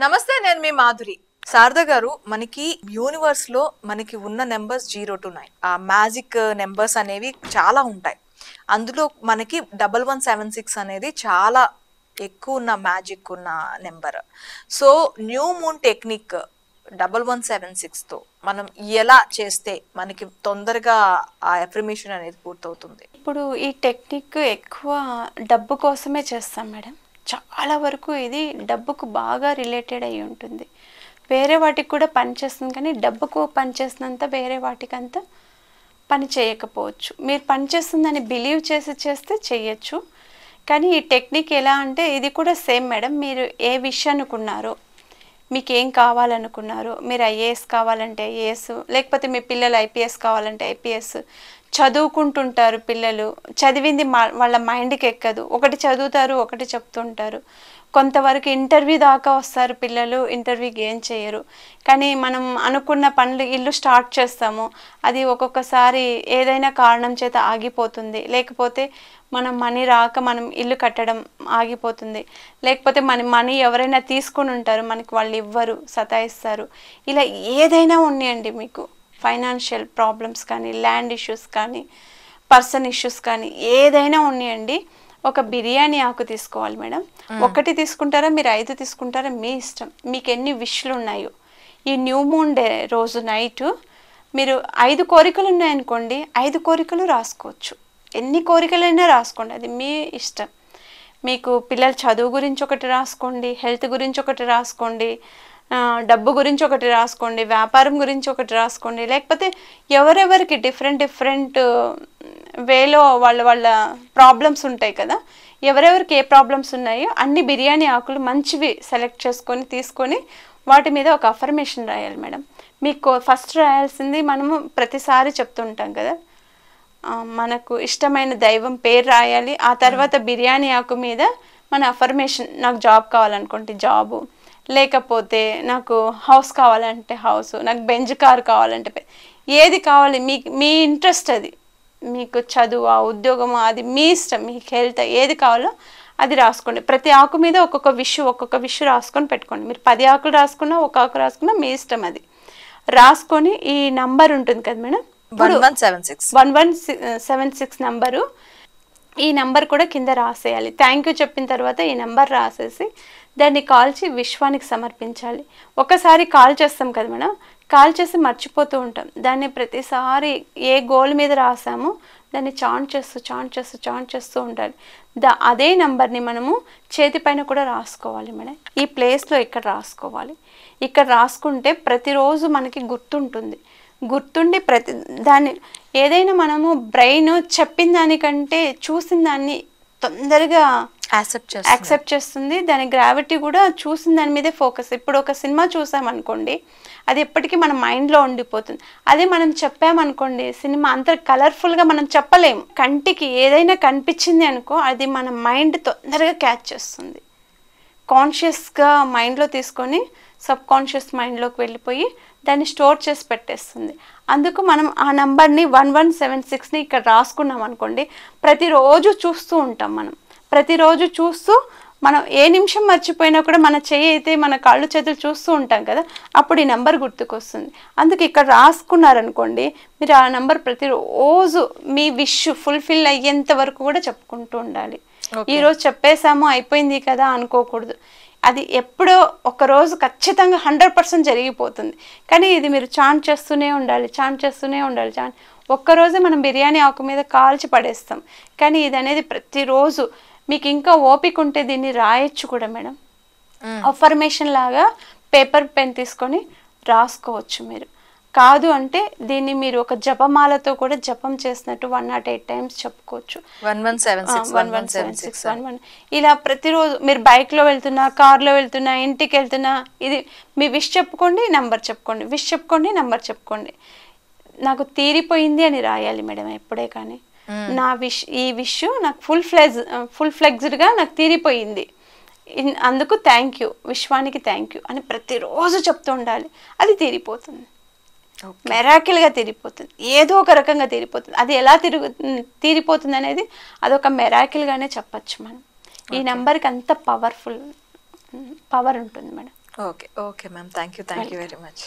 నమస్తే, నేను మీ మాధురి. శారద గారు, మనకి యూనివర్స్ లో మనకి ఉన్న నెంబర్స్ 0 to 9. ఆ మ్యాజిక్ నెంబర్స్ అనేవి చాలా ఉంటాయి. అందులో మనకి 1176 అనేది చాలా ఎక్కువ ఉన్న మ్యాజిక్ ఉన్న number. So new moon technique 1176 తో మనం ఎలా చేస్తే మనకి తొందరగా ఆ అఫర్మేషన్ అనేది పూర్తవుతుంది? ఇప్పుడు ఈ టెక్నిక్ ఎక్కువ డబ్బు కోసమే చేస్తాం మేడం. చాలా వరకు ఇది డబ్బుకు బాగా రిలేటెడ్ అయి ఉంటుంది. వేరే వాటికి కూడా పనిచేస్తుంది, కానీ డబ్బుకు పనిచేసినంత వేరే వాటికంతా పని చేయకపోవచ్చు. మీరు పనిచేస్తుందని బిలీవ్ చేస్తే చేయొచ్చు. కానీ ఈ టెక్నిక్ ఎలా అంటే ఇది కూడా సేమ్ మేడం. మీరు ఏ విషయం అనుకున్నారో, మీకు ఏం కావాలనుకున్నారో, మీరు ఐఏఎస్ కావాలంటే ఐఏఎస్, లేకపోతే మీ పిల్లలు ఐపీఎస్ కావాలంటే ఐపీఎస్. చదువుకుంటుంటారు పిల్లలు, చదివింది వాళ్ళ మైండ్కి ఎక్కదు, ఒకటి చదువుతారు ఒకటి చెప్తుంటారు. కొంతవరకు ఇంటర్వ్యూ దాకా వస్తారు పిల్లలు, ఇంటర్వ్యూకి ఏం చేయరు. కానీ మనం అనుకున్న పనులు ఇల్లు స్టార్ట్ చేస్తాము, అది ఒక్కొక్కసారి ఏదైనా కారణం చేత ఆగిపోతుంది. లేకపోతే మనం మనీ రాక మనం ఇల్లు కట్టడం ఆగిపోతుంది. లేకపోతే మన మనీ ఎవరైనా తీసుకుని ఉంటారు, మనకి వాళ్ళు ఇవ్వరు, సతాయిస్తారు. ఇలా ఏదైనా ఉన్నాయండి మీకు, ఫైనాన్షియల్ ప్రాబ్లమ్స్ కానీ, ల్యాండ్ ఇష్యూస్ కానీ, పర్సన్ ఇష్యూస్ కానీ, ఏదైనా ఉన్నాయండి. ఒక బిర్యానీ ఆకు తీసుకోవాలి మేడం. ఒకటి తీసుకుంటారా, మీరు 5 తీసుకుంటారా, మీ ఇష్టం. మీకు ఎన్ని విష్లు ఉన్నాయో, ఈ న్యూ మూన్ డే రోజు నైట్ మీరు 5 కోరికలు ఉన్నాయనుకోండి, 5 కోరికలు రాసుకోవచ్చు. ఎన్ని కోరికలైనా రాసుకోండి, అది మీ ఇష్టం. మీకు పిల్లల చదువు గురించి ఒకటి రాసుకోండి, హెల్త్ గురించి ఒకటి రాసుకోండి, డబ్బు గురించి ఒకటి రాసుకోండి, వ్యాపారం గురించి ఒకటి రాసుకోండి. లేకపోతే ఎవరెవరికి డిఫరెంట్ వేలో వాళ్ళ ప్రాబ్లమ్స్ ఉంటాయి కదా, ఎవరెవరికి ఏ ప్రాబ్లమ్స్ ఉన్నాయో అన్ని బిర్యానీ ఆకులు మంచివి సెలెక్ట్ చేసుకొని తీసుకొని వాటి మీద ఒక అఫర్మేషన్ రాయాలి మేడం. మీకు ఫస్ట్ రాయాల్సింది, మనము ప్రతిసారి చెప్తుంటాం కదా, మనకు ఇష్టమైన దైవం పేరు రాయాలి. ఆ తర్వాత బిర్యానీ ఆకు మీద మన అఫర్మేషన్, నాకు జాబ్ కావాలనుకుంటే జాబు, లేకపోతే నాకు హౌస్ కావాలంటే హౌస్, నాకు బెంజ్ కార్ కావాలంటే ఏది కావాలి మీ ఇంట్రెస్ట్, అది మీకు చదువు, ఉద్యోగము, అది మీ ఇష్టం. మీకు హెల్త్ ఏది కావాలో అది రాసుకోండి. ప్రతి ఆకు మీద ఒక్కొక్క విష్ రాసుకొని పెట్టుకోండి. మీరు 10 ఆకులు రాసుకున్నా, ఒక ఆకు రాసుకున్నా మీ ఇష్టం. అది రాసుకొని ఈ నంబర్ ఉంటుంది కదా మేడం, 1176 నంబరు, ఈ నంబర్ కూడా కింద రాసేయాలి. థ్యాంక్ యూ చెప్పిన తర్వాత ఈ నంబర్ రాసేసి దాన్ని కాల్చి విశ్వానికి సమర్పించాలి. ఒకసారి కాల్ చేస్తాం కదా మేడం, కాల్ చేసి మర్చిపోతూ ఉంటాం. దాన్ని ప్రతిసారి ఏ గోల్ మీద రాసామో దాన్ని చాంట్ చేస్తూ ఉండాలి. అదే నంబర్ని మనము చేతిపైన కూడా రాసుకోవాలి మేడం. ఈ ప్లేస్లో ఇక్కడ రాసుకోవాలి. ఇక్కడ రాసుకుంటే ప్రతిరోజు మనకి గుర్తుండి దాన్ని ఏదైనా మనము బ్రెయిన్ చెప్పిన దానికంటే చూసిన దాన్ని తొందరగా యాక్సెప్ట్ చేస్తుంది. దాని గ్రావిటీ కూడా చూసిన దాని మీదే ఫోకస్. ఇప్పుడు ఒక సినిమా చూసామనుకోండి, అది ఎప్పటికీ మన మైండ్లో ఉండిపోతుంది. అదే మనం చెప్పామనుకోండి, సినిమా అంత కలర్ఫుల్గా మనం చెప్పలేము. కంటికి ఏదైనా కనిపించింది అనుకో, అది మన మైండ్ తొందరగా క్యాచ్ చేస్తుంది. కాన్షియస్గా మైండ్లో తీసుకొని సబ్ కాన్షియస్ మైండ్లోకి వెళ్ళిపోయి దాన్ని స్టోర్ చేసి పెట్టేస్తుంది. అందుకు మనం ఆ నంబర్ని 1176ని ఇక్కడ రాసుకున్నాం అనుకోండి, ప్రతిరోజు చూస్తూ ఉంటాం. ప్రతిరోజు చూస్తూ మనం ఏ నిమిషం మర్చిపోయినా కూడా మన చెయ్యి అయితే మన కాళ్ళు చేతులు చూస్తూ ఉంటాం కదా, అప్పుడు ఈ నెంబర్ గుర్తుకొస్తుంది. అందుకు ఇక్కడ రాసుకున్నారనుకోండి, మీరు ఆ నెంబర్ ప్రతిరోజు మీ విష్ ఫుల్ఫిల్ అయ్యేంత వరకు కూడా చెప్పుకుంటూ ఉండాలి. ఈరోజు చెప్పేసాము అయిపోయింది కదా అనుకోకూడదు. అది ఎప్పుడో ఒకరోజు ఖచ్చితంగా 100% జరిగిపోతుంది. కానీ ఇది మీరు చాంట్ చేస్తూనే ఉండాలి. ఒక్కరోజే మనం బిర్యానీ ఆకు మీద కాల్చి పడేస్తాం. కానీ ఇది అనేది ప్రతిరోజు మీకు ఇంకా ఓపిక ఉంటే దీన్ని రాయొచ్చు కూడా మేడం. అఫర్మేషన్ లాగా పేపర్ పెన్ తీసుకొని రాసుకోవచ్చు. మీరు కాదు అంటే దీన్ని మీరు ఒక జపమాలతో కూడా జపం చేసినట్టు 108 టైమ్స్ చెప్పుకోవచ్చు. 1176 ఇలా ప్రతిరోజు మీరు బైక్లో వెళ్తున్నా, కార్లో వెళ్తున్నా, ఇంటికి వెళ్తున్నా, ఇది మీ విష్ చెప్పుకోండి, నంబర్ చెప్పుకోండి. నాకు తీరిపోయింది అని రాయాలి మేడం ఎప్పుడే. కానీ ఈ విష్ నాకు ఫుల్ ఫ్లెగ్జ్డ్గా నాకు తీరిపోయింది, అందుకు థ్యాంక్ యూ, విశ్వానికి థ్యాంక్ యూ అని ప్రతిరోజు చెప్తూ ఉండాలి. అది తీరిపోతుంది, మెరాకిల్గా తీరిపోతుంది, ఏదో ఒక రకంగా తీరిపోతుంది. అది ఎలా తీరిపోతుంది అనేది అదొక మెరాకిల్గానే చెప్పచ్చు మనం. ఈ నెంబర్కి అంత పవర్ ఉంటుంది madam. Okay okay ma'am, thank you very much.